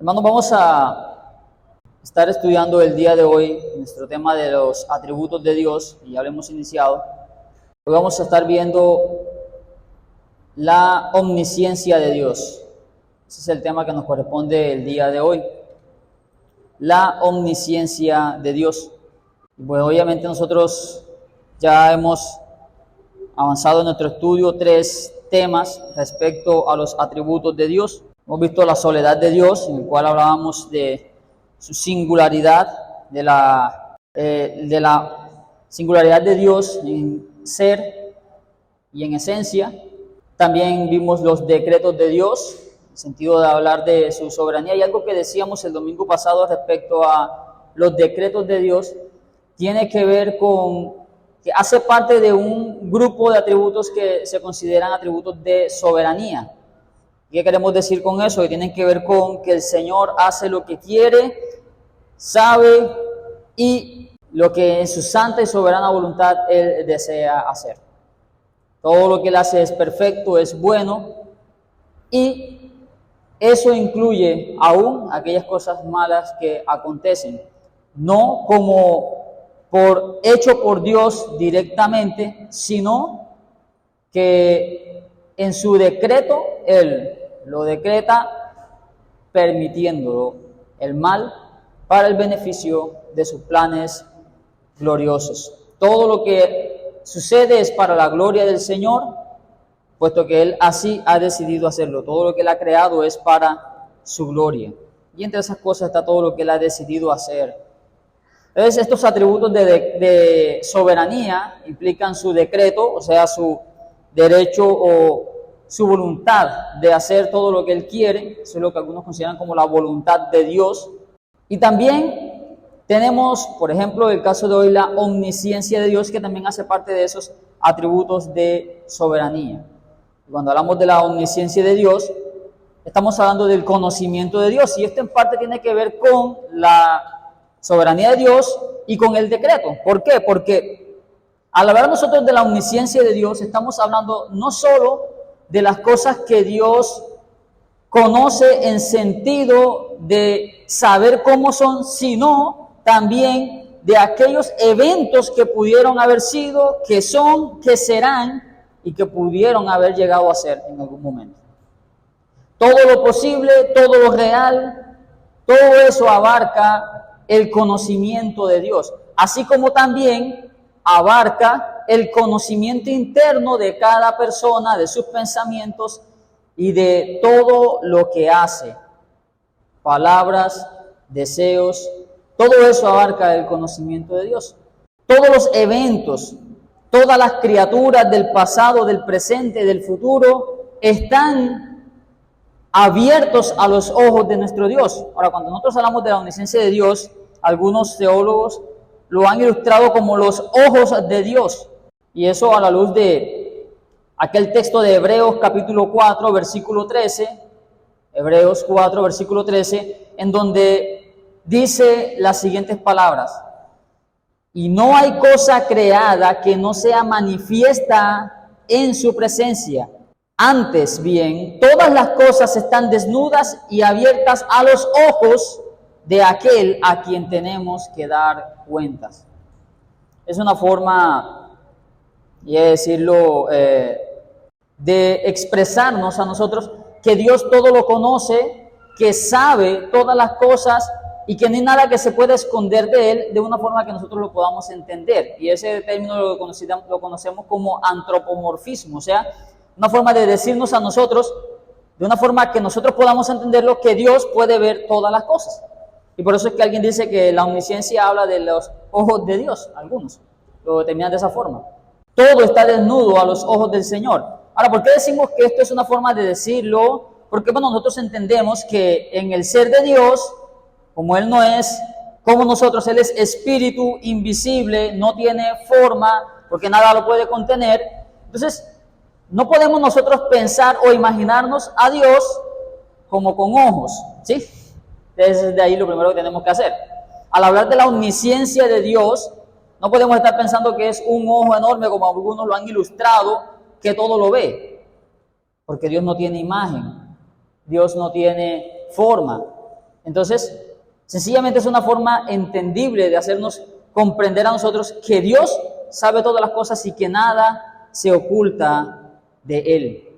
Hermanos, vamos a estar estudiando el día de hoy nuestro tema de los atributos de Dios, y ya lo hemos iniciado. Hoy vamos a estar viendo la omnisciencia de Dios. Ese es el tema que nos corresponde el día de hoy. La omnisciencia de Dios. Pues obviamente nosotros ya hemos avanzado en nuestro estudio 3 temas respecto a los atributos de Dios. Hemos visto la soledad de Dios, en el cual hablábamos de su singularidad, de la singularidad de Dios en ser y en esencia. También vimos los decretos de Dios, en el sentido de hablar de su soberanía. Y algo que decíamos el domingo pasado respecto a los decretos de Dios, tiene que ver con que hace parte de un grupo de atributos que se consideran atributos de soberanía. ¿Qué queremos decir con eso? Que tienen que ver con que el Señor hace lo que quiere, sabe y lo que en su santa y soberana voluntad Él desea hacer. Todo lo que Él hace es perfecto, es bueno, y eso incluye aún aquellas cosas malas que acontecen, no como hecho por Dios directamente, sino que en su decreto Él lo decreta permitiéndolo el mal para el beneficio de sus planes gloriosos. Todo lo que sucede es para la gloria del Señor, puesto que Él así ha decidido hacerlo. Todo lo que Él ha creado es para su gloria. Y entre esas cosas está todo lo que Él ha decidido hacer. Entonces, estos atributos de soberanía implican su decreto, o sea, su derecho o su voluntad de hacer todo lo que Él quiere. Eso es lo que algunos consideran como la voluntad de Dios. Y también tenemos, por ejemplo, el caso de hoy, la omnisciencia de Dios, que también hace parte de esos atributos de soberanía. Cuando hablamos de la omnisciencia de Dios, estamos hablando del conocimiento de Dios, y esto en parte tiene que ver con la soberanía de Dios y con el decreto. ¿Por qué? Porque al hablar nosotros de la omnisciencia de Dios, estamos hablando no solo de las cosas que Dios conoce en sentido de saber cómo son, sino también de aquellos eventos que pudieron haber sido, que son, que serán y que pudieron haber llegado a ser en algún momento. Todo lo posible, todo lo real, todo eso abarca el conocimiento de Dios, así como también abarca el conocimiento interno de cada persona, de sus pensamientos y de todo lo que hace, palabras, deseos, todo eso abarca el conocimiento de Dios. Todos los eventos, todas las criaturas del pasado, del presente, del futuro, están abiertos a los ojos de nuestro Dios. Ahora, cuando nosotros hablamos de la omnisciencia de Dios, algunos teólogos lo han ilustrado como los ojos de Dios. Y eso a la luz de aquel texto de Hebreos capítulo 4, versículo 13, Hebreos 4, versículo 13, en donde dice las siguientes palabras: y no hay cosa creada que no sea manifiesta en su presencia. Antes bien, todas las cosas están desnudas y abiertas a los ojos de aquel a quien tenemos que dar cuentas. Es una forma, y decirlo, de expresarnos a nosotros que Dios todo lo conoce, que sabe todas las cosas y que no hay nada que se pueda esconder de Él, de una forma que nosotros lo podamos entender. Y ese término lo conocemos como antropomorfismo, o sea, una forma de decirnos a nosotros, de una forma que nosotros podamos entenderlo, que Dios puede ver todas las cosas. Y por eso es que alguien dice que la omnisciencia habla de los ojos de Dios, algunos lo determinan de esa forma. Todo está desnudo a los ojos del Señor. Ahora, ¿por qué decimos que esto es una forma de decirlo? Porque bueno, nosotros entendemos que en el ser de Dios, como Él no es como nosotros, Él es espíritu invisible, no tiene forma, porque nada lo puede contener. Entonces, no podemos nosotros pensar o imaginarnos a Dios como con ojos, ¿sí? Desde ahí lo primero que tenemos que hacer. Al hablar de la omnisciencia de Dios, no podemos estar pensando que es un ojo enorme, como algunos lo han ilustrado, que todo lo ve. Porque Dios no tiene imagen, Dios no tiene forma. Entonces, sencillamente es una forma entendible de hacernos comprender a nosotros que Dios sabe todas las cosas y que nada se oculta de Él.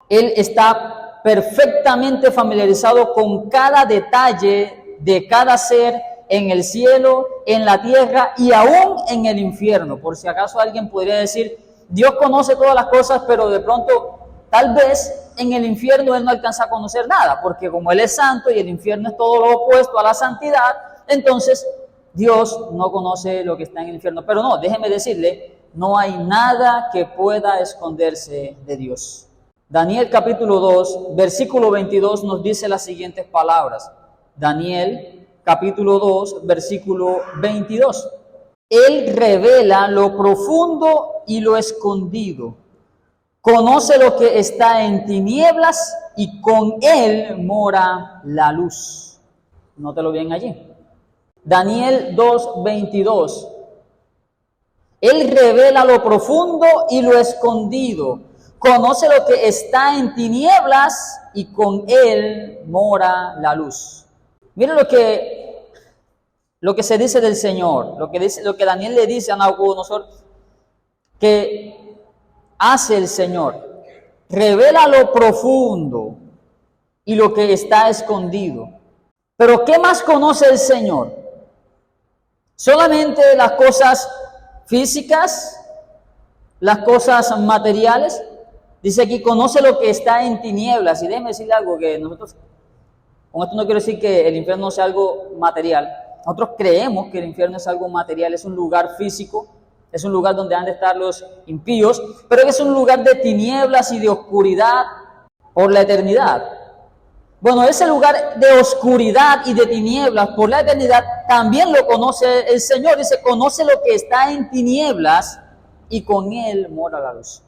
Él está perfectamente familiarizado con cada detalle de cada ser en el cielo, en la tierra y aún en el infierno. Por si acaso alguien podría decir, Dios conoce todas las cosas, pero de pronto, tal vez en el infierno Él no alcanza a conocer nada, porque como Él es santo y el infierno es todo lo opuesto a la santidad, entonces Dios no conoce lo que está en el infierno. Pero no, déjeme decirle, no hay nada que pueda esconderse de Dios. Daniel capítulo 2, versículo 22 nos dice las siguientes palabras. Daniel capítulo 2, versículo 22. Él revela lo profundo y lo escondido. Conoce lo que está en tinieblas y con Él mora la luz. Nótelo bien allí. Daniel 2, 22. Él revela lo profundo y lo escondido. Conoce lo que está en tinieblas y con Él mora la luz. Miren lo que se dice del Señor, lo que Daniel le dice a Nabucodonosor, que hace el Señor. Revela lo profundo y lo que está escondido. Pero ¿qué más conoce el Señor? ¿Solamente las cosas físicas? ¿Las cosas materiales? Dice aquí, conoce lo que está en tinieblas. Y déjeme decirle algo, que nosotros, con esto no quiero decir que el infierno sea algo material. Nosotros creemos que el infierno es algo material, es un lugar físico, es un lugar donde han de estar los impíos, pero es un lugar de tinieblas y de oscuridad por la eternidad. Bueno, ese lugar de oscuridad y de tinieblas por la eternidad también lo conoce el Señor. Dice, conoce lo que está en tinieblas y con Él mora la luz.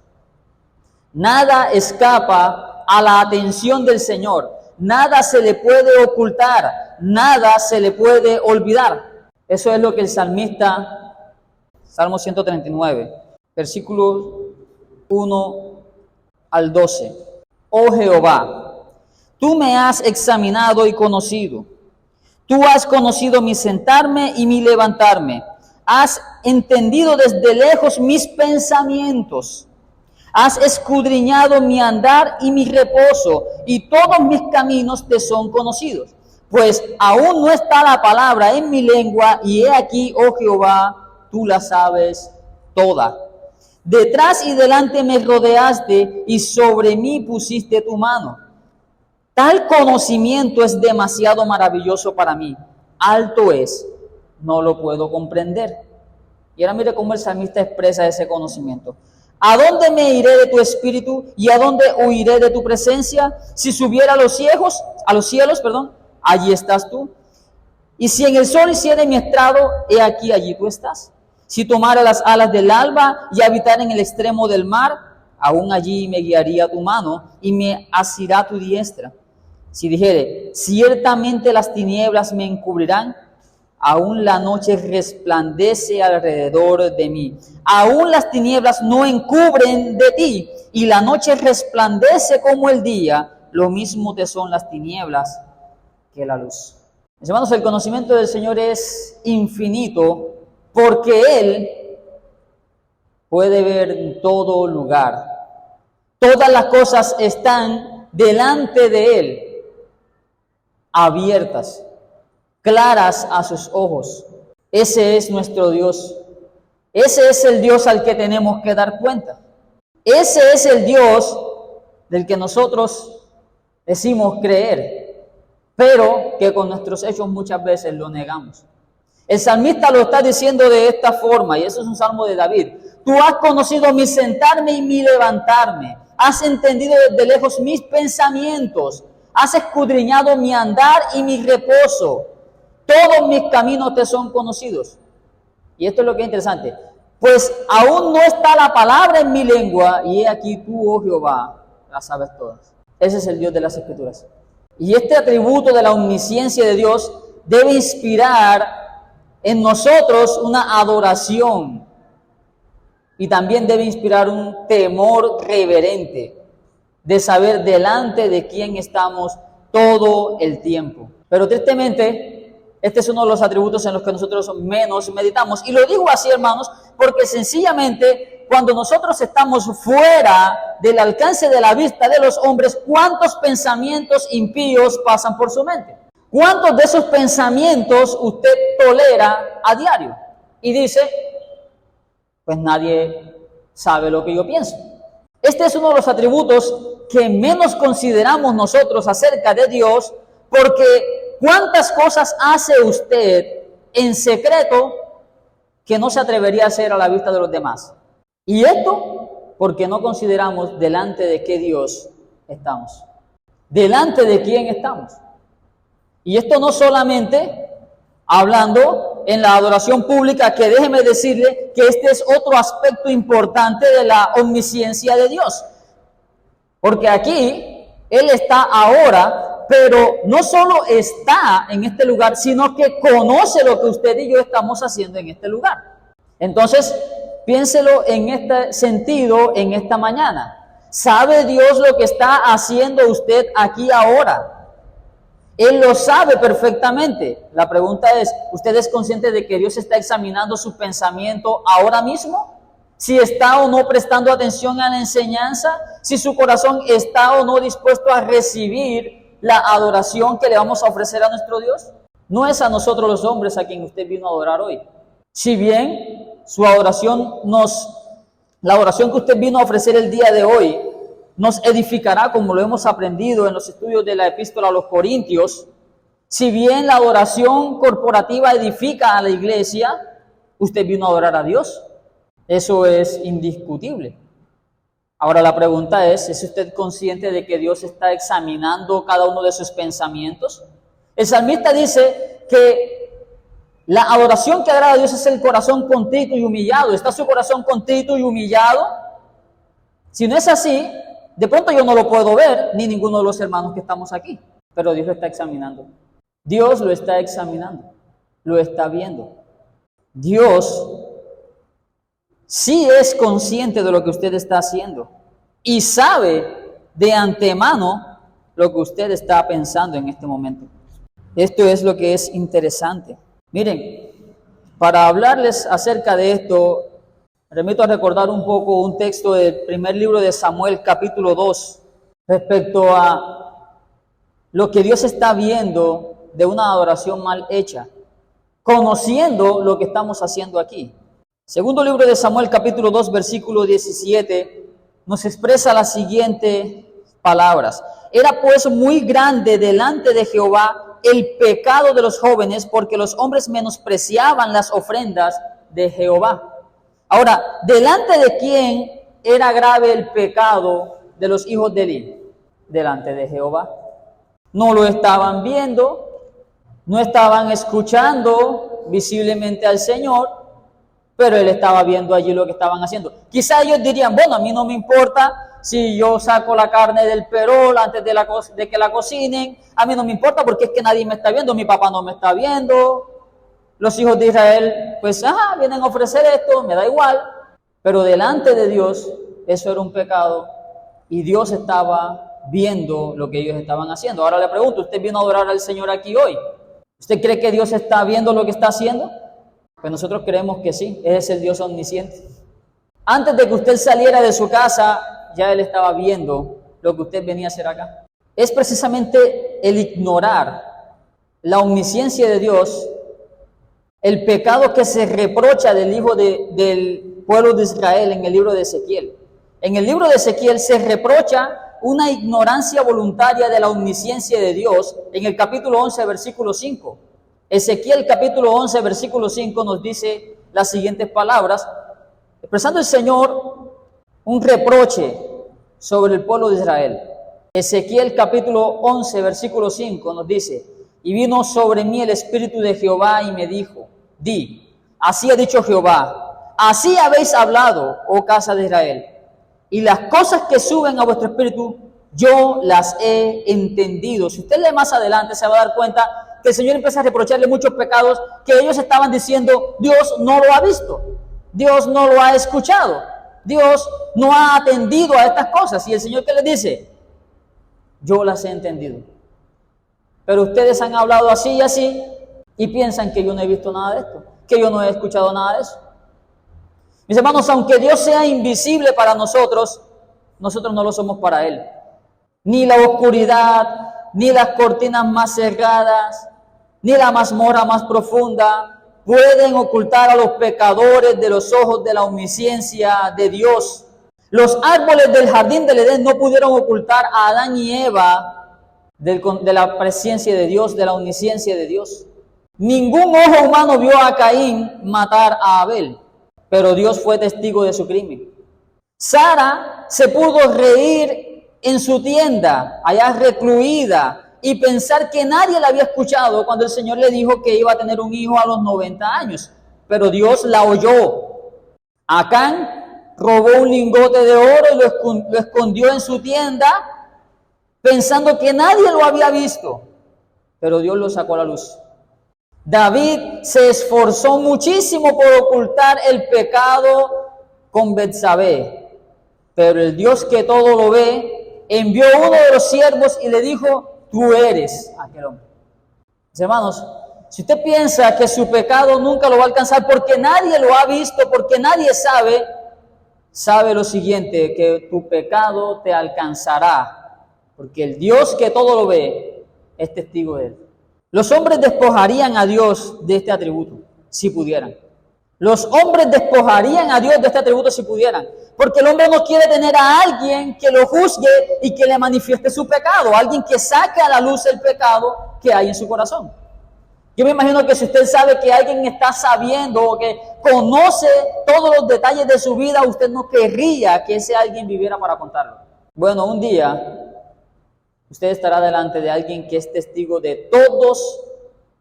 Nada escapa a la atención del Señor. Nada se le puede ocultar. Nada se le puede olvidar. Eso es lo que el salmista, Salmo 139, versículos 1 al 12. Oh Jehová, tú me has examinado y conocido. Tú has conocido mi sentarme y mi levantarme. Has entendido desde lejos mis pensamientos. Has escudriñado mi andar y mi reposo, y todos mis caminos te son conocidos. Pues aún no está la palabra en mi lengua, y he aquí, oh Jehová, tú la sabes toda. Detrás y delante me rodeaste, y sobre mí pusiste tu mano. Tal conocimiento es demasiado maravilloso para mí. Alto es, no lo puedo comprender. Y ahora mire cómo el salmista expresa ese conocimiento. ¿A dónde me iré de tu espíritu y a dónde huiré de tu presencia? Si subiera a los cielos, allí estás tú. Y si en el sol hiciere mi estrado, he aquí, allí tú estás. Si tomara las alas del alba y habitar en el extremo del mar, aún allí me guiaría tu mano y me asirá tu diestra. Si dijere, ciertamente las tinieblas me encubrirán, aún la noche resplandece alrededor de mí. Aún las tinieblas no encubren de ti, y la noche resplandece como el día. Lo mismo te son las tinieblas que la luz. Mis hermanos, el conocimiento del Señor es infinito, porque Él puede ver en todo lugar. Todas las cosas están delante de Él, abiertas, claras a sus ojos. Ese es nuestro Dios. Ese es el Dios al que tenemos que dar cuenta. Ese es el Dios del que nosotros decimos creer, pero que con nuestros hechos muchas veces lo negamos. El salmista lo está diciendo de esta forma, y eso es un salmo de David. Tú has conocido mi sentarme y mi levantarme. Has entendido desde lejos mis pensamientos. Has escudriñado mi andar y mi reposo. Todos mis caminos te son conocidos. Y esto es lo que es interesante. Pues aún no está la palabra en mi lengua, y he aquí tú, oh Jehová, las sabes todas. Ese es el Dios de las Escrituras. Y este atributo de la omnisciencia de Dios debe inspirar en nosotros una adoración. Y también debe inspirar un temor reverente de saber delante de quién estamos todo el tiempo. Pero tristemente, este es uno de los atributos en los que nosotros menos meditamos. Y lo digo así, hermanos, porque sencillamente cuando nosotros estamos fuera del alcance de la vista de los hombres, ¿cuántos pensamientos impíos pasan por su mente? ¿Cuántos de esos pensamientos usted tolera a diario? Y dice, pues nadie sabe lo que yo pienso. Este es uno de los atributos que menos consideramos nosotros acerca de Dios, porque ¿cuántas cosas hace usted en secreto que no se atrevería a hacer a la vista de los demás? Y esto porque no consideramos delante de qué Dios estamos, delante de quién estamos. Y esto no solamente hablando en la adoración pública, que déjeme decirle que este es otro aspecto importante de la omnisciencia de Dios. Porque aquí Él está ahora, pero no solo está en este lugar, sino que conoce lo que usted y yo estamos haciendo en este lugar. Entonces, piénselo en este sentido en esta mañana. ¿Sabe Dios lo que está haciendo usted aquí ahora? Él lo sabe perfectamente. La pregunta es, ¿usted es consciente de que Dios está examinando su pensamiento ahora mismo? Si está o no prestando atención a la enseñanza, si su corazón está o no dispuesto a recibir la adoración que le vamos a ofrecer a nuestro Dios. No es a nosotros los hombres a quien usted vino a adorar hoy. Si bien su adoración la adoración que usted vino a ofrecer el día de hoy nos edificará, como lo hemos aprendido en los estudios de la epístola a los Corintios, si bien la adoración corporativa edifica a la iglesia, usted vino a adorar a Dios. Eso es indiscutible. Ahora la pregunta ¿es usted consciente de que Dios está examinando cada uno de sus pensamientos? El salmista dice que la adoración que agrada a Dios es el corazón contrito y humillado. ¿Está su corazón contrito y humillado? Si no es así, de pronto yo no lo puedo ver, ni ninguno de los hermanos que estamos aquí. Pero Dios lo está examinando. Dios lo está examinando. Lo está viendo. Dios sí es consciente de lo que usted está haciendo. Y sabe de antemano lo que usted está pensando en este momento. Esto es lo que es interesante. Miren, para hablarles acerca de esto, me remito a recordar un poco un texto del primer libro de Samuel, capítulo 2, respecto a lo que Dios está viendo de una adoración mal hecha, conociendo lo que estamos haciendo aquí. Segundo libro de Samuel, capítulo 2, versículo 17, nos expresa las siguientes palabras. Era pues muy grande delante de Jehová el pecado de los jóvenes, porque los hombres menospreciaban las ofrendas de Jehová. Ahora, ¿delante de quién era grave el pecado de los hijos de Eli? Delante de Jehová. No lo estaban viendo, no estaban escuchando visiblemente al Señor, pero Él estaba viendo allí lo que estaban haciendo. Quizá ellos dirían, bueno, a mí no me importa si yo saco la carne del perol antes de que la cocinen, a mí no me importa porque es que nadie me está viendo, mi papá no me está viendo. Los hijos de Israel, pues, vienen a ofrecer esto, me da igual. Pero delante de Dios, eso era un pecado y Dios estaba viendo lo que ellos estaban haciendo. Ahora le pregunto, ¿usted vino a adorar al Señor aquí hoy? ¿Usted cree que Dios está viendo lo que está haciendo? Pues nosotros creemos que sí, Él es el Dios omnisciente. Antes de que usted saliera de su casa, ya Él estaba viendo lo que usted venía a hacer acá. Es precisamente el ignorar la omnisciencia de Dios, el pecado que se reprocha del pueblo de Israel en el libro de Ezequiel. En el libro de Ezequiel se reprocha una ignorancia voluntaria de la omnisciencia de Dios en el capítulo 11, versículo 5. Ezequiel capítulo 11, versículo 5 nos dice las siguientes palabras, expresando el Señor un reproche sobre el pueblo de Israel. Ezequiel capítulo 11, versículo 5 nos dice, y vino sobre mí el Espíritu de Jehová y me dijo, di, así ha dicho Jehová, así habéis hablado, oh casa de Israel, y las cosas que suben a vuestro espíritu, yo las he entendido. Si usted lee más adelante, se va a dar cuenta que el Señor empieza a reprocharle muchos pecados que ellos estaban diciendo, Dios no lo ha visto, Dios no lo ha escuchado, Dios no ha atendido a estas cosas. Y el Señor, ¿qué les dice? Yo las he entendido. pero ustedes han hablado así y así y piensan que yo no he visto nada de esto, que yo no he escuchado nada de eso. Mis hermanos, aunque Dios sea invisible para nosotros, nosotros no lo somos para Él. Ni la oscuridad, ni las cortinas más cerradas, ni la mazmorra más profunda pueden ocultar a los pecadores de los ojos de la omnisciencia de Dios. Los árboles del jardín del Edén no pudieron ocultar a Adán y Eva de la presencia de Dios, de la omnisciencia de Dios. Ningún ojo humano vio a Caín matar a Abel, pero Dios fue testigo de su crimen. Sara se pudo reír en su tienda, allá recluida, y pensar que nadie la había escuchado cuando el Señor le dijo que iba a tener un hijo a los 90 años. Pero Dios la oyó. Acán robó un lingote de oro y lo escondió en su tienda, pensando que nadie lo había visto. Pero Dios lo sacó a la luz. David se esforzó muchísimo por ocultar el pecado con Betsabé, pero el Dios que todo lo ve envió a uno de los siervos y le dijo: tú eres aquel hombre. Mis hermanos, si usted piensa que su pecado nunca lo va a alcanzar porque nadie lo ha visto, porque nadie sabe lo siguiente, que tu pecado te alcanzará, porque el Dios que todo lo ve es testigo de él. Los hombres despojarían a Dios de este atributo, si pudieran. Los hombres despojarían a Dios de este atributo si pudieran, porque el hombre no quiere tener a alguien que lo juzgue y que le manifieste su pecado, alguien que saque a la luz el pecado que hay en su corazón. Yo me imagino que si usted sabe que alguien está sabiendo o que conoce todos los detalles de su vida, usted no querría que ese alguien viviera para contarlo. Bueno, un día usted estará delante de alguien que es testigo de todos,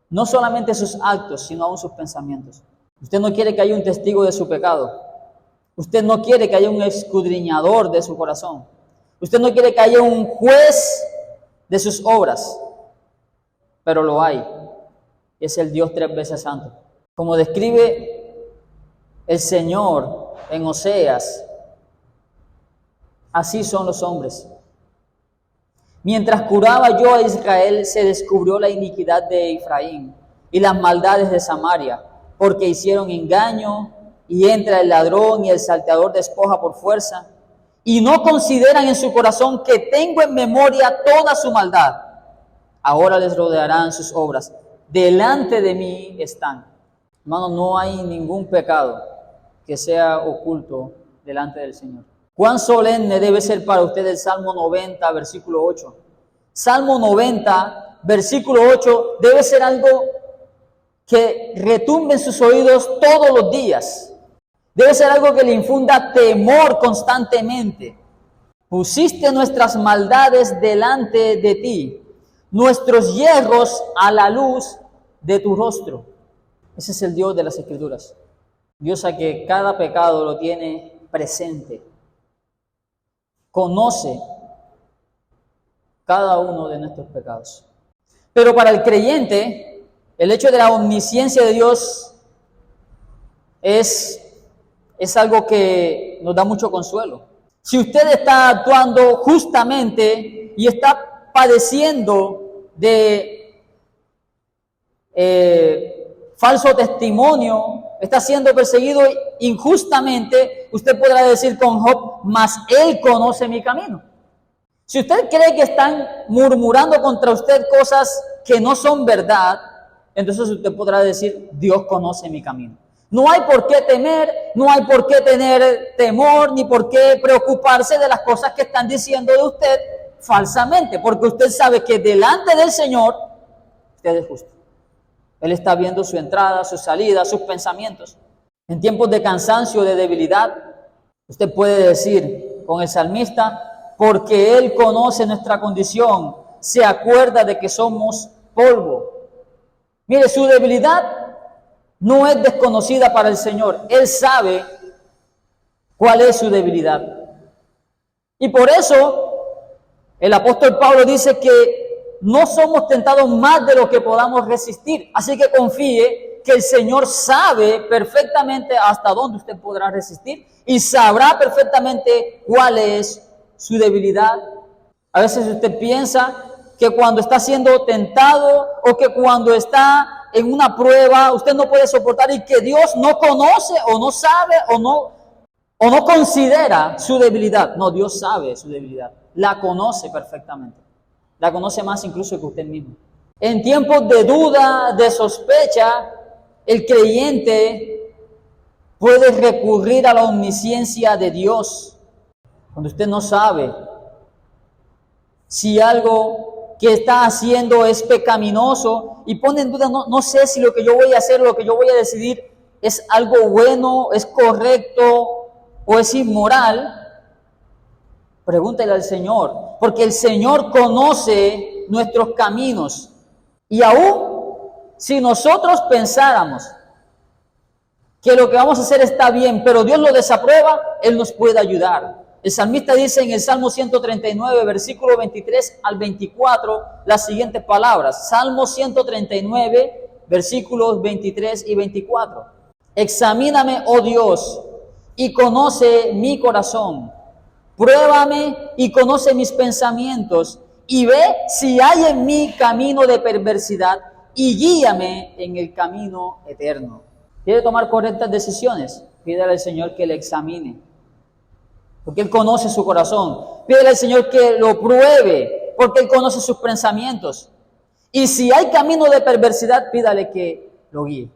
no solamente sus actos, sino aún sus pensamientos. Usted no quiere que haya un testigo de su pecado. Usted no quiere que haya un escudriñador de su corazón. Usted no quiere que haya un juez de sus obras. Pero lo hay. Es el Dios 3 veces santo. Como describe el Señor en Oseas, así son los hombres. Mientras curaba yo a Israel, se descubrió la iniquidad de Efraín y las maldades de Samaria, porque hicieron engaño, y entra el ladrón y el salteador despoja por fuerza, y no consideran en su corazón que tengo en memoria toda su maldad. Ahora les rodearán sus obras, delante de mí están. Hermano, no hay ningún pecado que sea oculto delante del Señor. ¿Cuán solemne debe ser para usted el Salmo 90, versículo 8? Salmo 90, versículo 8, debe ser algo que retumbe en sus oídos todos los días. Debe ser algo que le infunda temor constantemente. Pusiste nuestras maldades delante de ti, nuestros hierros a la luz de tu rostro. Ese es el Dios de las Escrituras. Dios a que cada pecado lo tiene presente. Conoce cada uno de nuestros pecados. Pero para el creyente, el hecho de la omnisciencia de Dios es algo que nos da mucho consuelo. Si usted está actuando justamente y está padeciendo de falso testimonio, está siendo perseguido injustamente, usted podrá decir con Job: mas él conoce mi camino. Si usted cree que están murmurando contra usted cosas que no son verdad, entonces usted podrá decir: Dios conoce mi camino. No hay por qué temer, no hay por qué tener temor, ni por qué preocuparse de las cosas que están diciendo de usted falsamente, porque usted sabe que delante del Señor usted es justo. Él está viendo su entrada, su salida, sus pensamientos. En tiempos de cansancio, de debilidad, usted puede decir con el salmista: porque Él conoce nuestra condición, se acuerda de que somos polvo. Mire, su debilidad no es desconocida para el Señor. Él sabe cuál es su debilidad. Y por eso el apóstol Pablo dice que no somos tentados más de lo que podamos resistir. Así que confíe que el Señor sabe perfectamente hasta dónde usted podrá resistir y sabrá perfectamente cuál es su debilidad. A veces usted piensa que cuando está siendo tentado o que cuando está en una prueba usted no puede soportar y que Dios no conoce o no sabe o no considera su debilidad. No, Dios sabe su debilidad, la conoce perfectamente, la conoce más incluso que usted mismo. En tiempos de duda, de sospecha, el creyente puede recurrir a la omnisciencia de Dios. Cuando usted no sabe si algo que está haciendo es pecaminoso y pone en duda, no sé si lo que yo voy a hacer, lo que yo voy a decidir es algo bueno, es correcto o es inmoral, pregúntele al Señor, porque el Señor conoce nuestros caminos. Y aún si nosotros pensáramos que lo que vamos a hacer está bien, pero Dios lo desaprueba, Él nos puede ayudar. El salmista dice en el Salmo 139, versículo 23 al 24, las siguientes palabras. Salmo 139, versículos 23 y 24. Examíname, oh Dios, y conoce mi corazón. Pruébame y conoce mis pensamientos, y ve si hay en mí camino de perversidad, y guíame en el camino eterno. ¿Quiere tomar correctas decisiones? Pídale al Señor que le examine, porque Él conoce su corazón. Pídele al Señor que lo pruebe, porque Él conoce sus pensamientos. Y si hay camino de perversidad, pídale que lo guíe.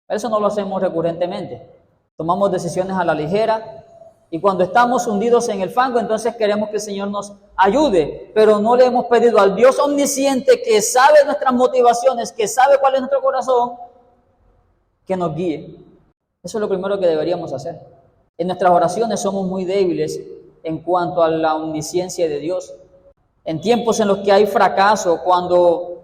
Eso no lo hacemos recurrentemente. Tomamos decisiones a la ligera y cuando estamos hundidos en el fango, entonces queremos que el Señor nos ayude, pero no le hemos pedido al Dios omnisciente que sabe nuestras motivaciones, que sabe cuál es nuestro corazón, que nos guíe. Eso es lo primero que deberíamos hacer. En nuestras oraciones somos muy débiles en cuanto a la omnisciencia de Dios. En tiempos en los que hay fracaso, cuando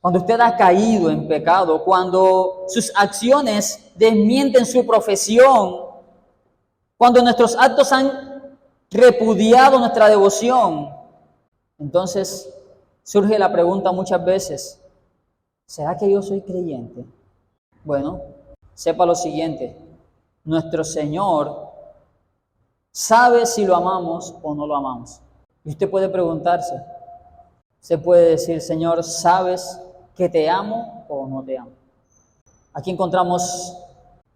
usted ha caído en pecado, cuando sus acciones desmienten su profesión, cuando nuestros actos han repudiado nuestra devoción, entonces surge la pregunta muchas veces, ¿será que yo soy creyente? Bueno, sepa lo siguiente, nuestro Señor sabe si lo amamos o no lo amamos. Y usted puede preguntarse, usted puede decir, Señor, ¿sabes que te amo o no te amo? Aquí encontramos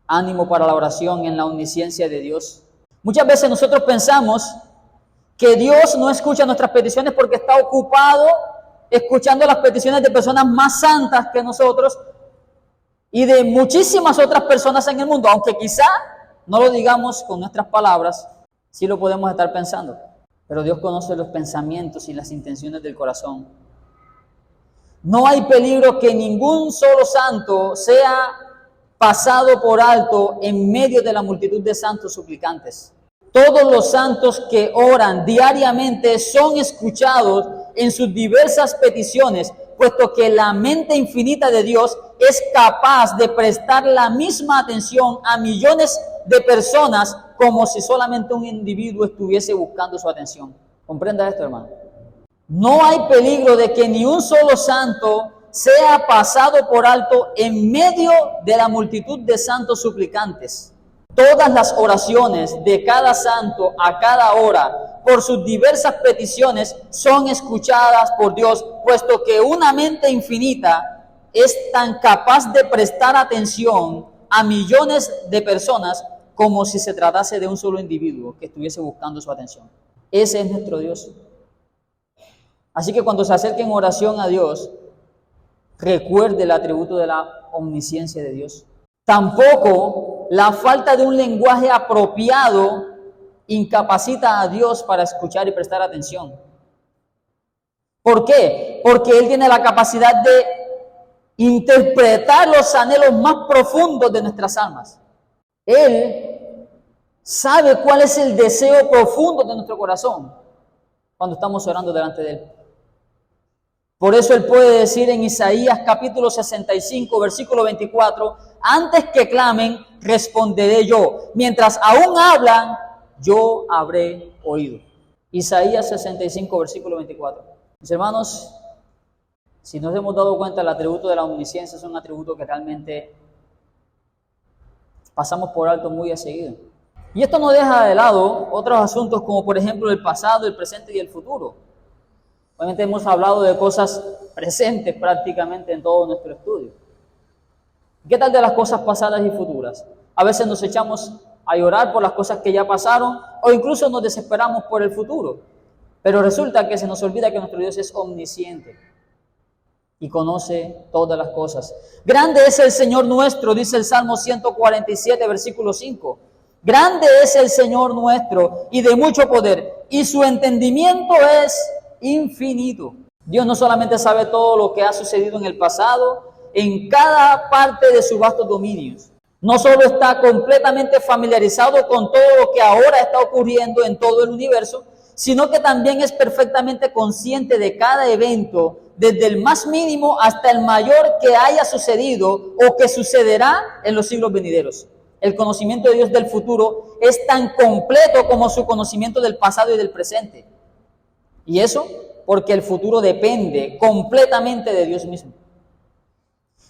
ánimo para la oración en la omnisciencia de Dios. Muchas veces nosotros pensamos que Dios no escucha nuestras peticiones porque está ocupado escuchando las peticiones de personas más santas que nosotros y de muchísimas otras personas en el mundo, aunque quizá no lo digamos con nuestras palabras, sí lo podemos estar pensando. Pero Dios conoce los pensamientos y las intenciones del corazón. No hay peligro que ningún solo santo sea pasado por alto en medio de la multitud de santos suplicantes. Todos los santos que oran diariamente son escuchados en sus diversas peticiones, puesto que la mente infinita de Dios es capaz de prestar la misma atención a millones de personas como si solamente un individuo estuviese buscando su atención. Comprenda esto, hermano. No hay peligro de que ni un solo santo sea pasado por alto en medio de la multitud de santos suplicantes. Todas las oraciones de cada santo a cada hora por sus diversas peticiones son escuchadas por Dios, puesto que una mente infinita es tan capaz de prestar atención a millones de personas como si se tratase de un solo individuo que estuviese buscando su atención. Ese es nuestro Dios. Así que cuando se acerque en oración a Dios, recuerde el atributo de la omnisciencia de Dios. Tampoco la falta de un lenguaje apropiado incapacita a Dios para escuchar y prestar atención. ¿Por qué? Porque Él tiene la capacidad de interpretar los anhelos más profundos de nuestras almas. Él sabe cuál es el deseo profundo de nuestro corazón cuando estamos orando delante de Él. Por eso Él puede decir en Isaías capítulo 65, versículo 24, antes que clamen, responderé yo. Mientras aún hablan, yo habré oído. Isaías 65, versículo 24. Mis hermanos, si nos hemos dado cuenta, el atributo de la omnisciencia es un atributo que realmente pasamos por alto muy a seguido. Y esto no deja de lado otros asuntos como por ejemplo el pasado, el presente y el futuro. Obviamente hemos hablado de cosas presentes prácticamente en todo nuestro estudio. ¿Qué tal de las cosas pasadas y futuras? A veces nos echamos a llorar por las cosas que ya pasaron o incluso nos desesperamos por el futuro. Pero resulta que se nos olvida que nuestro Dios es omnisciente y conoce todas las cosas. Grande es el Señor nuestro, dice el Salmo 147, versículo 5. Grande es el Señor nuestro y de mucho poder, y su entendimiento es infinito. Dios no solamente sabe todo lo que ha sucedido en el pasado, en cada parte de sus vastos dominios. No solo está completamente familiarizado con todo lo que ahora está ocurriendo en todo el universo, sino que también es perfectamente consciente de cada evento, desde el más mínimo hasta el mayor que haya sucedido o que sucederá en los siglos venideros. El conocimiento de Dios del futuro es tan completo como su conocimiento del pasado y del presente. Y eso porque el futuro depende completamente de Dios mismo.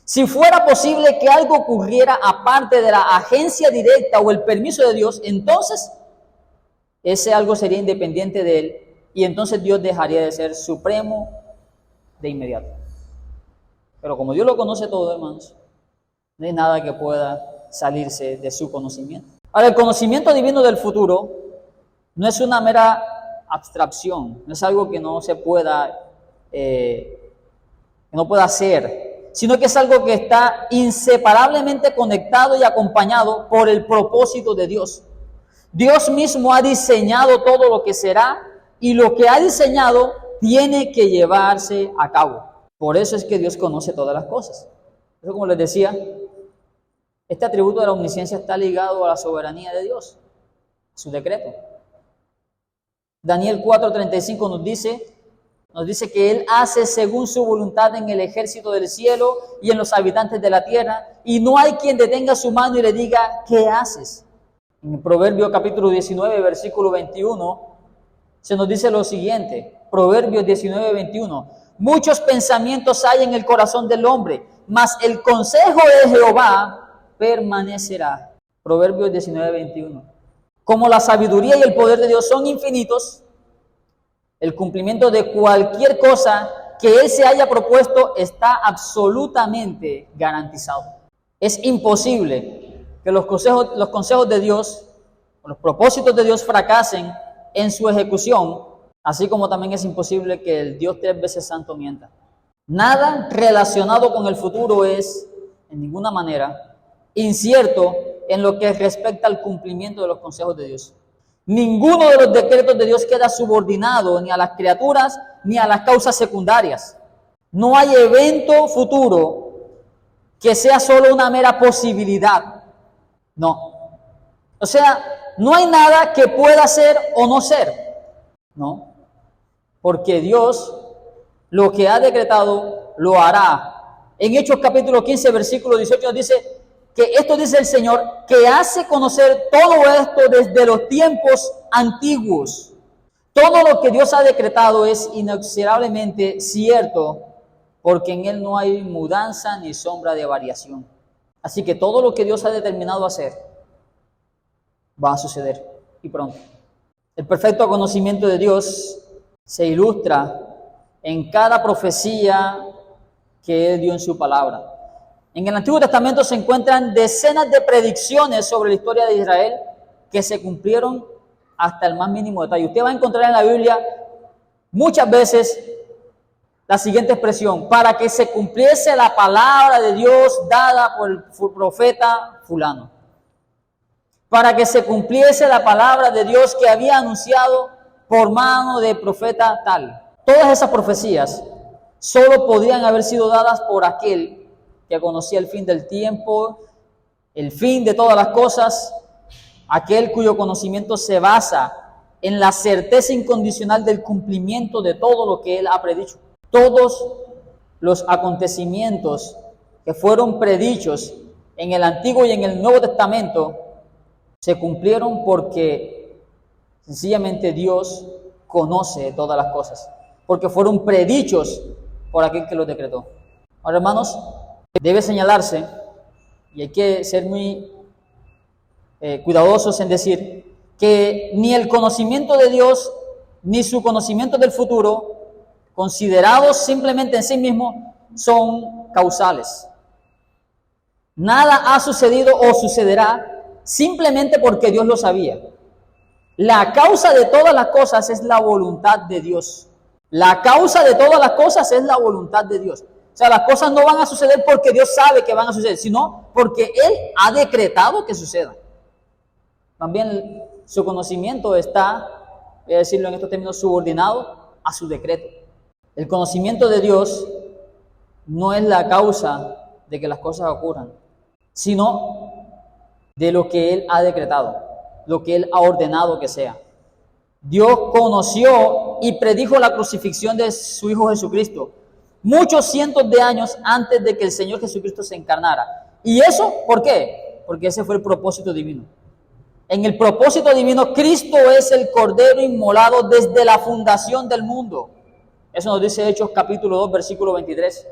Si fuera posible que algo ocurriera aparte de la agencia directa o el permiso de Dios, entonces ese algo sería independiente de Él y entonces Dios dejaría de ser supremo de inmediato. Pero como Dios lo conoce todo, hermanos, no hay nada que pueda salirse de su conocimiento. Ahora, el conocimiento divino del futuro no es una mera abstracción, no es algo que no se pueda, hacer, sino que es algo que está inseparablemente conectado y acompañado por el propósito de Dios. Dios mismo ha diseñado todo lo que será y lo que ha diseñado tiene que llevarse a cabo. Por eso es que Dios conoce todas las cosas. Eso, como les decía, este atributo de la omnisciencia está ligado a la soberanía de Dios, su decreto. Daniel 4:35 nos dice que Él hace según su voluntad en el ejército del cielo y en los habitantes de la tierra, y no hay quien detenga su mano y le diga, ¿qué haces? En Proverbios capítulo 19, versículo 21, se nos dice lo siguiente, Proverbios 19, 21, muchos pensamientos hay en el corazón del hombre, mas el consejo de Jehová permanecerá. Proverbios 19, 21. Como la sabiduría y el poder de Dios son infinitos, el cumplimiento de cualquier cosa que Él se haya propuesto está absolutamente garantizado. Es imposible que los consejos de Dios, los propósitos de Dios fracasen en su ejecución, así como también es imposible que el Dios 3 veces santo mienta. Nada relacionado con el futuro es, en ninguna manera, incierto en lo que respecta al cumplimiento de los consejos de Dios. Ninguno de los decretos de Dios queda subordinado ni a las criaturas ni a las causas secundarias. No hay evento futuro que sea solo una mera posibilidad. No. O sea, no hay nada que pueda ser o no ser. No. Porque Dios lo que ha decretado lo hará. En Hechos capítulo 15, versículo 18 nos dice que esto dice el Señor, que hace conocer todo esto desde los tiempos antiguos. Todo lo que Dios ha decretado es inexorablemente cierto, porque en Él no hay mudanza ni sombra de variación. Así que todo lo que Dios ha determinado hacer va a suceder, y pronto. El perfecto conocimiento de Dios se ilustra en cada profecía que Él dio en su palabra. En el Antiguo Testamento se encuentran decenas de predicciones sobre la historia de Israel que se cumplieron hasta el más mínimo detalle. Usted va a encontrar en la Biblia muchas veces la siguiente expresión, para que se cumpliese la palabra de Dios dada por el profeta fulano. Para que se cumpliese la palabra de Dios que había anunciado por mano del profeta tal. Todas esas profecías solo podrían haber sido dadas por aquel que conocía el fin del tiempo, el fin de todas las cosas, aquel cuyo conocimiento se basa en la certeza incondicional del cumplimiento de todo lo que Él ha predicho. Todos los acontecimientos que fueron predichos en el Antiguo y en el Nuevo Testamento se cumplieron porque sencillamente Dios conoce todas las cosas, porque fueron predichos por aquel que los decretó. Ahora, hermanos, debe señalarse, y hay que ser muy cuidadosos en decir, que ni el conocimiento de Dios, ni su conocimiento del futuro considerados simplemente en sí mismos, son causales. Nada ha sucedido o sucederá simplemente porque Dios lo sabía. La causa de todas las cosas es la voluntad de Dios. La causa de todas las cosas es la voluntad de Dios. O sea, las cosas no van a suceder porque Dios sabe que van a suceder, sino porque Él ha decretado que sucedan. También su conocimiento está, voy a decirlo en estos términos, subordinado a su decreto. El conocimiento de Dios no es la causa de que las cosas ocurran, sino de lo que Él ha decretado, lo que Él ha ordenado que sea. Dios conoció y predijo la crucifixión de su Hijo Jesucristo muchos cientos de años antes de que el Señor Jesucristo se encarnara. ¿Y eso por qué? Porque ese fue el propósito divino. En el propósito divino, Cristo es el Cordero inmolado desde la fundación del mundo. Eso nos dice Hechos capítulo 2, versículo 23.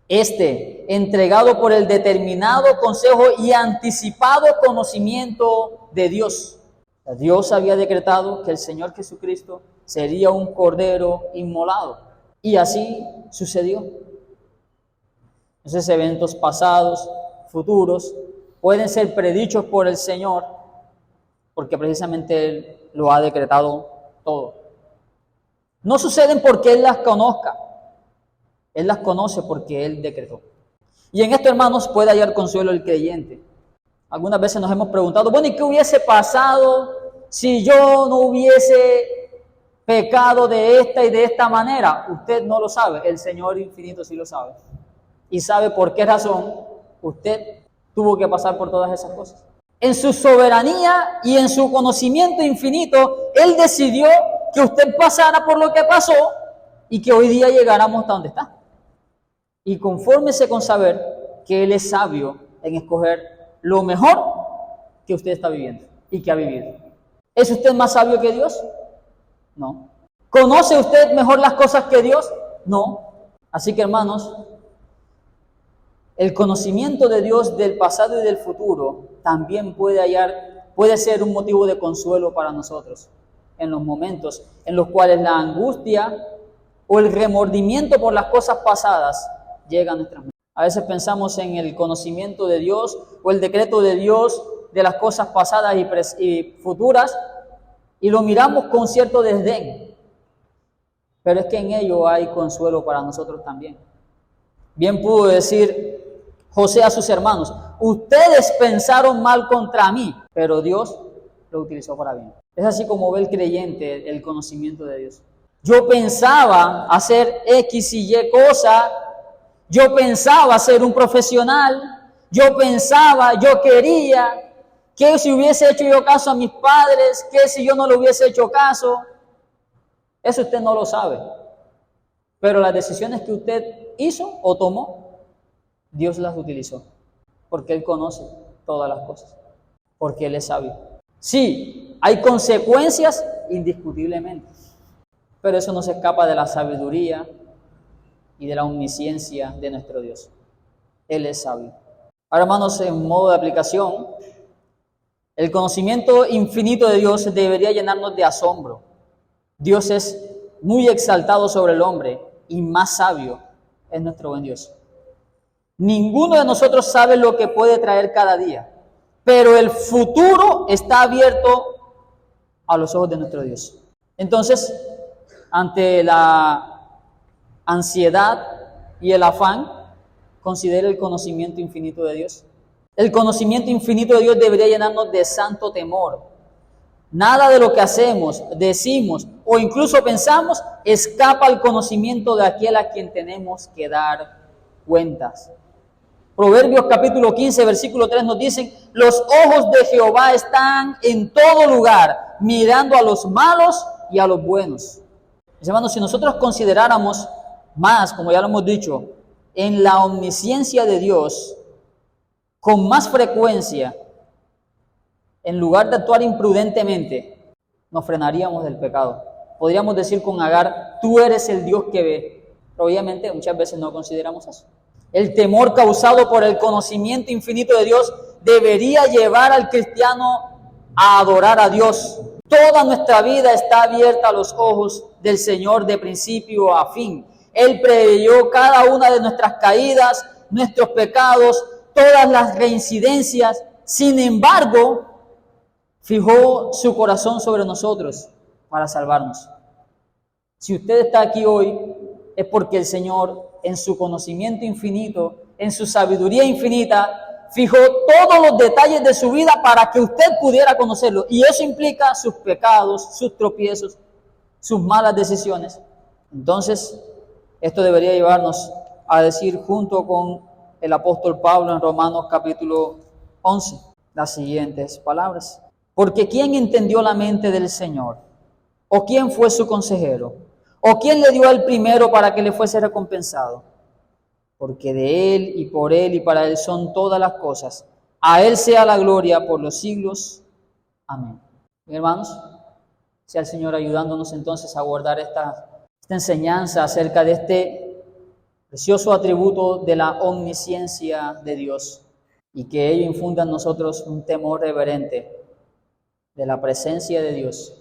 Entregado por el determinado consejo y anticipado conocimiento de Dios. Dios había decretado que el Señor Jesucristo sería un Cordero inmolado. Y así sucedió. Esos eventos pasados, futuros, pueden ser predichos por el Señor, porque precisamente Él lo ha decretado todo. No suceden porque Él las conozca. Él las conoce porque Él decretó. Y en esto, hermanos, puede hallar consuelo el creyente. Algunas veces nos hemos preguntado, bueno, ¿y qué hubiese pasado si yo no hubiese pecado de esta y de esta manera? Usted no lo sabe, el Señor infinito sí lo sabe. Y sabe por qué razón usted tuvo que pasar por todas esas cosas. En su soberanía y en su conocimiento infinito, Él decidió que usted pasara por lo que pasó y que hoy día llegáramos hasta donde está. Y confórmese con saber que Él es sabio en escoger lo mejor que usted está viviendo y que ha vivido. ¿Es usted más sabio que Dios? No. ¿Conoce usted mejor las cosas que Dios? No. Así que, hermanos, el conocimiento de Dios del pasado y del futuro también puede ser un motivo de consuelo para nosotros en los momentos en los cuales la angustia o el remordimiento por las cosas pasadas llega a nuestras mentes. A veces pensamos en el conocimiento de Dios o el decreto de Dios de las cosas pasadas y futuras y lo miramos con cierto desdén. Pero es que en ello hay consuelo para nosotros también. Bien pudo decir José a sus hermanos, ustedes pensaron mal contra mí, pero Dios lo utilizó para bien. Es así como ve el creyente el conocimiento de Dios. Yo pensaba hacer X y Y cosa, yo pensaba ser un profesional, yo quería, que si hubiese hecho yo caso a mis padres, que si yo no le hubiese hecho caso. Eso usted no lo sabe. Pero las decisiones que usted hizo o tomó, Dios las utilizó. Porque Él conoce todas las cosas. Porque Él es sabio. Sí, hay consecuencias indiscutiblemente. Pero eso no se escapa de la sabiduría y de la omnisciencia de nuestro Dios. Él es sabio. Ahora, hermanos, en modo de aplicación, el conocimiento infinito de Dios debería llenarnos de asombro. Dios es muy exaltado sobre el hombre y más sabio es nuestro buen Dios. Ninguno de nosotros sabe lo que puede traer cada día, pero el futuro está abierto a los ojos de nuestro Dios. Entonces, ante la ansiedad y el afán, considere el conocimiento infinito de Dios. El conocimiento infinito de Dios debería llenarnos de santo temor. Nada de lo que hacemos, decimos o incluso pensamos escapa al conocimiento de aquel a quien tenemos que dar cuentas. Proverbios capítulo 15, versículo 3 nos dicen, los ojos de Jehová están en todo lugar, mirando a los malos y a los buenos. Mis hermanos, si nosotros consideráramos más, como ya lo hemos dicho, en la omnisciencia de Dios, con más frecuencia, en lugar de actuar imprudentemente, nos frenaríamos del pecado. Podríamos decir con Agar, tú eres el Dios que ve. Pero obviamente muchas veces no consideramos eso. El temor causado por el conocimiento infinito de Dios debería llevar al cristiano a adorar a Dios. Toda nuestra vida está abierta a los ojos del Señor de principio a fin. Él preveyó cada una de nuestras caídas, nuestros pecados, todas las reincidencias. Sin embargo, fijó su corazón sobre nosotros para salvarnos. Si usted está aquí hoy, es porque el Señor, en su conocimiento infinito, en su sabiduría infinita, fijó todos los detalles de su vida para que usted pudiera conocerlo. Y eso implica sus pecados, sus tropiezos, sus malas decisiones. Entonces, esto debería llevarnos a decir junto con el apóstol Pablo en Romanos capítulo 11 las siguientes palabras. Porque ¿quién entendió la mente del Señor? ¿O quién fue su consejero? ¿O quién le dio el primero para que le fuese recompensado? Porque de Él y por Él y para Él son todas las cosas. A Él sea la gloria por los siglos. Amén. Bien, hermanos, sea el Señor ayudándonos entonces a guardar esta enseñanza acerca de este precioso atributo de la omnisciencia de Dios y que ello infunda en nosotros un temor reverente de la presencia de Dios